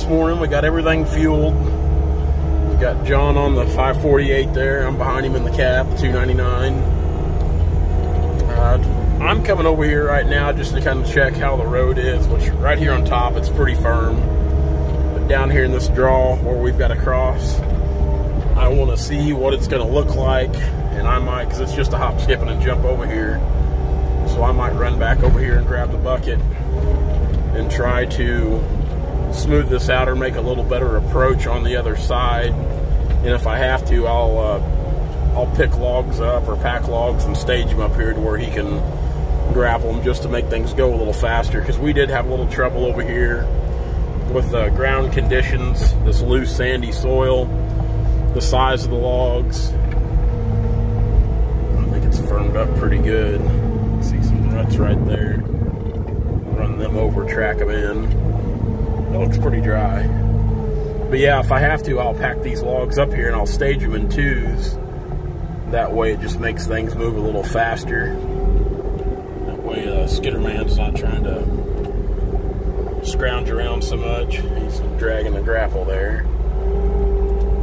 this morning. We got everything fueled. We got John on the 548 there. I'm behind him in the cab, 299. I'm coming over here right now just to kind of check how the road is, which right here on top, it's pretty firm. But down here in this draw where we've got to cross, I want to see what it's going to look like. And I might, because it's just a hop, skip, and a jump over here. So I might run back over here and grab the bucket and try to smooth this out or make a little better approach on the other side. And if I have to, I'll pick logs up or pack logs and stage them up here to where he can grapple them just to make things go a little faster, because we did have a little trouble over here with the ground conditions, this loose sandy soil, the size of the logs. I think it's firmed up pretty good. See some ruts right there. Run them over, track them in. It looks pretty dry. But yeah, if I have to, I'll pack these logs up here and I'll stage them in twos. That way it just makes things move a little faster. That way Skitterman's not trying to scrounge around so much. He's dragging the grapple there.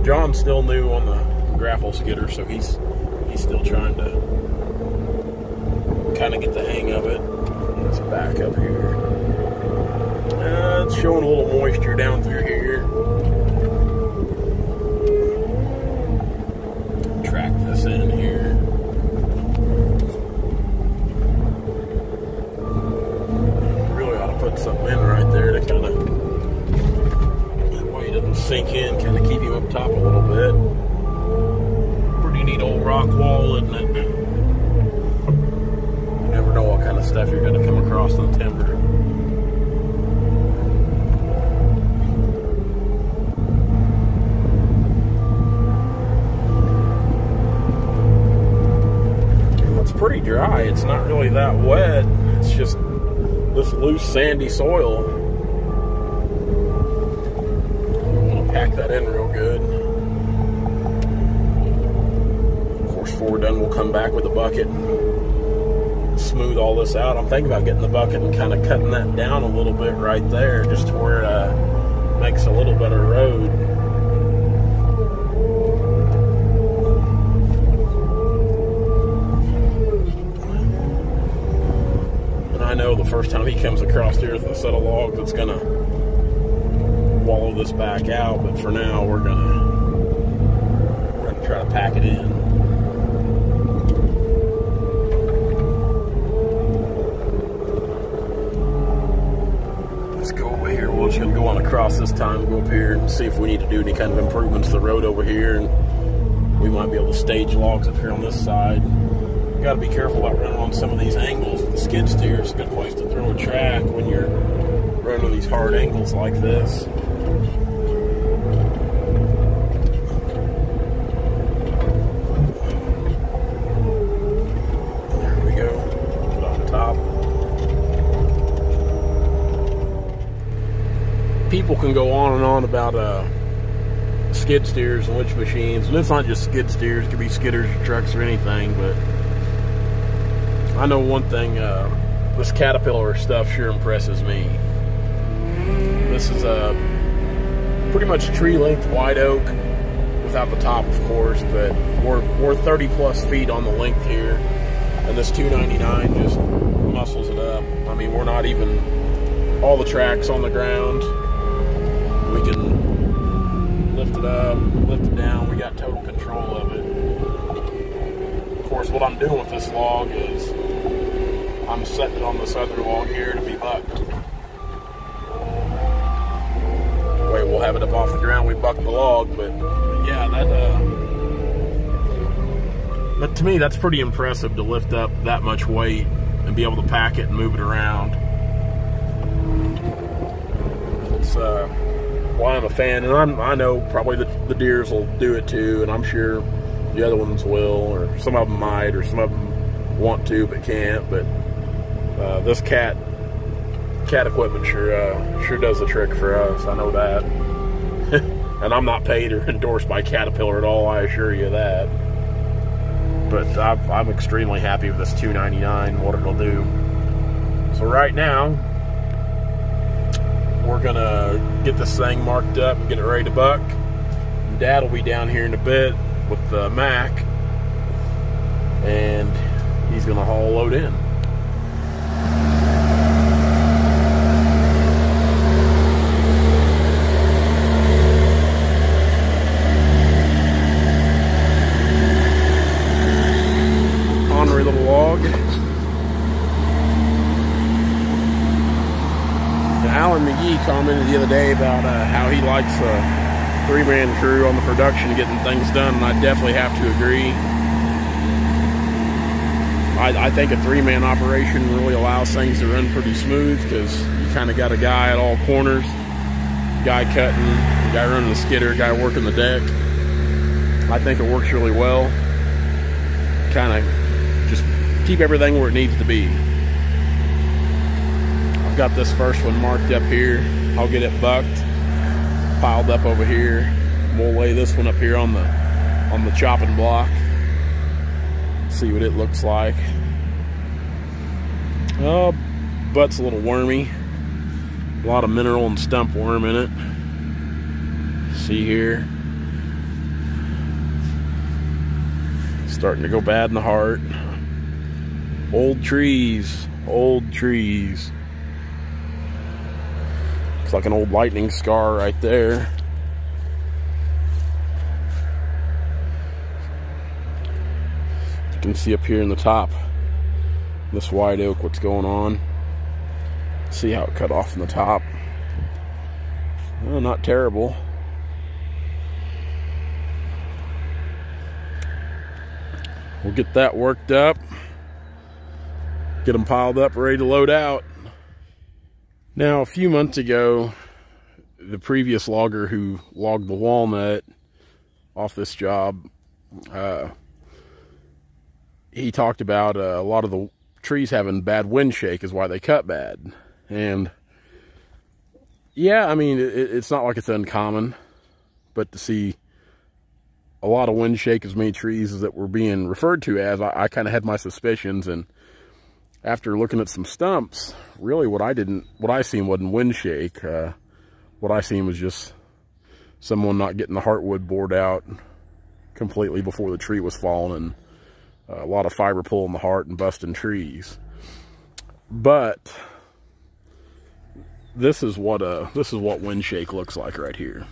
John's still new on the grapple skidder, so he's still trying to kind of get the hang of it. Let's back up here. It's showing a little moisture down through here. Track this in here. Really ought to put something in right there to kind of, that way it doesn't sink in, kind of keep him up top a little bit. Pretty neat old rock wall, isn't it? You never know what kind of stuff you're going to come across in the timber. Pretty dry. It's not really that wet. It's just this loose sandy soil. We want to pack that in real good. Of course, before we're done, we'll come back with a bucket and smooth all this out. I'm thinking about getting the bucket and kind of cutting that down a little bit right there, just to where it makes a little better road. I know the first time he comes across here with a set of logs, it's gonna wallow this back out, but for now we're gonna try to pack it in. Let's go over here. We're just gonna go on across this time, go up here and see if we need to do any kind of improvements to the road over here, and we might be able to stage logs up here on this side. You got to be careful about running on some of these angles with the skid steer. It's a good place to throw a track when you're running these hard angles like this. There we go. Put it on top. People can go on and on about skid steers and winch machines, and it's not just skid steers. It could be skidders or trucks or anything, but I know one thing, this Caterpillar stuff sure impresses me. This is a pretty much tree length white oak, without the top of course, but we're 30 plus feet on the length here, and this 299 just muscles it up. I mean, we're not even, all the tracks on the ground, we can lift it up, lift it down, we got total control of it. Of course, what I'm doing with this log is I'm setting it on this other log here to be bucked. Way we'll have it up off the ground, we buck the log, but yeah, that to me, that's pretty impressive to lift up that much weight and be able to pack it and move it around. It's why I'm a fan, and I know probably the deers will do it too, and I'm sure the other ones will, or some of them might, or some of them want to but can't, but this cat equipment sure does the trick for us. I know that. And I'm not paid or endorsed by Caterpillar at all, I assure you that. But I'm extremely happy with this 299, what it'll do. So right now, we're gonna get this thing marked up and get it ready to buck. Dad will be down here in a bit with the Mack, and he's gonna haul a load in. Ornery little log. Alan McGee commented the other day about how he likes a three-man crew on the production getting things done, and I definitely have to agree. I think a three-man operation really allows things to run pretty smooth, because you kind of got a guy at all corners, guy cutting, guy running the skidder, guy working the deck. I think it works really well. Kind of just keep everything where it needs to be. I've got this first one marked up here. I'll get it bucked, piled up over here. We'll lay this one up here on the chopping block. See what it looks like. Oh, butt's a little wormy. A lot of mineral and stump worm in it. See here. Starting to go bad in the heart. Old trees, old trees. Looks like an old lightning scar right there. You can see up here in the top, this white oak, what's going on. See how it cut off in the top. Well, not terrible. We'll get that worked up, get them piled up, ready to load out. Now, a few months ago, the previous logger who logged the walnut off this job, he talked about a lot of the trees having bad wind shake is why they cut bad. And yeah, I mean, it's not like it's uncommon, but to see a lot of wind shake as many trees as that were being referred to as, I kind of had my suspicions. And after looking at some stumps, really what I seen wasn't wind shake. What I seen was just someone not getting the heartwood bored out completely before the tree was falling, and a lot of fiber pulling the heart and busting trees. But this is what wind shake looks like right here.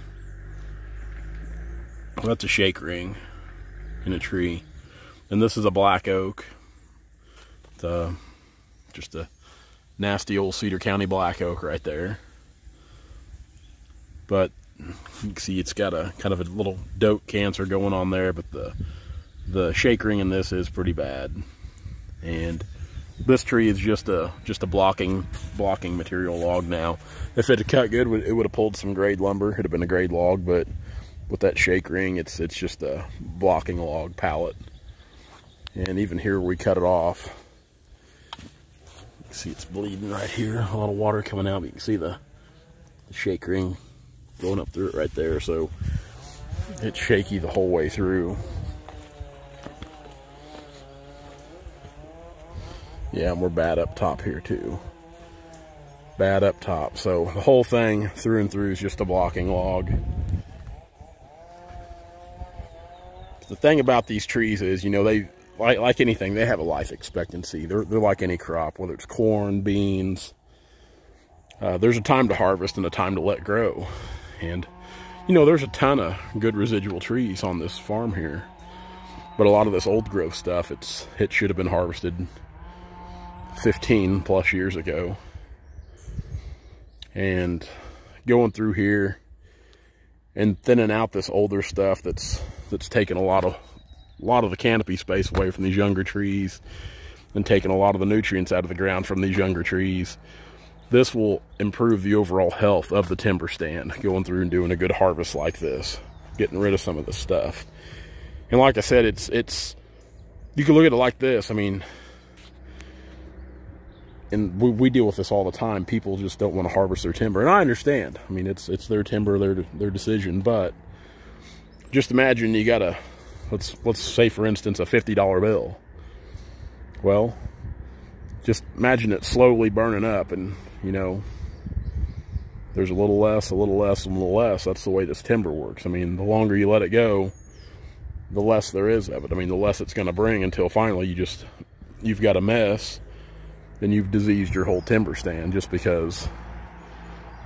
Well, that's a shake ring in a tree, and this is a black oak. It's just a nasty old Cedar County black oak right there. But you can see it's got a kind of a little doke cancer going on there, but the shake ring in this is pretty bad. And this tree is just a blocking material log now. If it had cut good, it would have pulled some grade lumber. It'd have been a grade log, but with that shake ring, it's just a blocking log pallet. And even here where we cut it off, you can see it's bleeding right here. A lot of water coming out, but you can see the shake ring going up through it right there. So it's shaky the whole way through. Yeah, and we're bad up top here too. Bad up top. So the whole thing through and through is just a blocking log. The thing about these trees is, you know, they like anything, they have a life expectancy. They're like any crop, whether it's corn, beans. There's a time to harvest and a time to let grow. And, you know, there's a ton of good residual trees on this farm here. But a lot of this old growth stuff, it should have been harvested 15 plus years ago. And going through here and thinning out this older stuff that's taking a lot of the canopy space away from these younger trees and taking a lot of the nutrients out of the ground from these younger trees. This will improve the overall health of the timber stand, going through and doing a good harvest like this, getting rid of some of this stuff. And like I said, it's you can look at it like this. I mean, and we deal with this all the time. People just don't want to harvest their timber, and I understand. I mean, it's their timber, their decision. But just imagine you got a, let's say for instance, a $50 bill. Well, just imagine it slowly burning up, and you know, there's a little less, a little less, and a little less. That's the way this timber works. I mean, the longer you let it go, the less there is of it. I mean, the less it's going to bring, until finally you've got a mess, and you've diseased your whole timber stand just because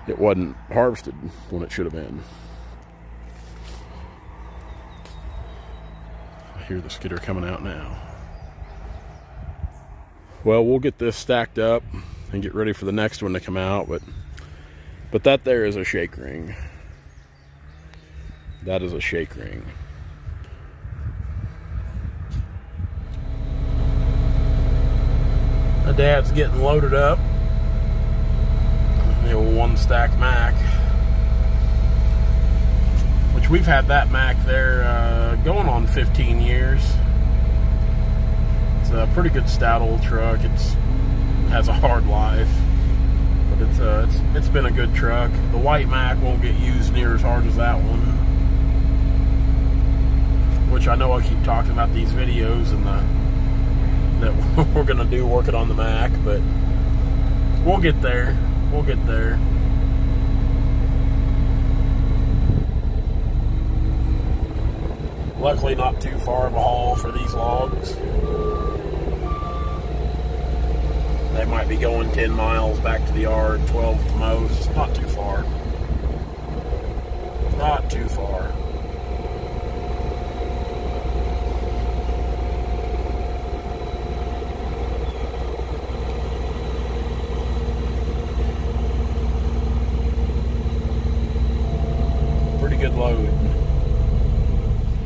it wasn't harvested when it should have been. I hear the skidder coming out now. Well, we'll get this stacked up and get ready for the next one to come out, but that there is a shake ring. That is a shake ring. My dad's getting loaded up. The old one stack Mack, which we've had that Mack there going on 15 years. It's a pretty good stout old truck. It has a hard life, but it's been a good truck. The white Mack won't get used near as hard as that one, which I know I keep talking about these videos and that we're gonna do working on the Mack, but we'll get there. We'll get there. Luckily, not too far of a haul for these logs. They might be going 10 miles back to the yard, 12 at the most. Not too far. Not too far. Pretty good load.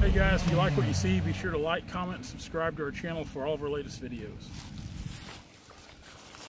Hey guys, if you like what you see, be sure to like, comment, and subscribe to our channel for all of our latest videos.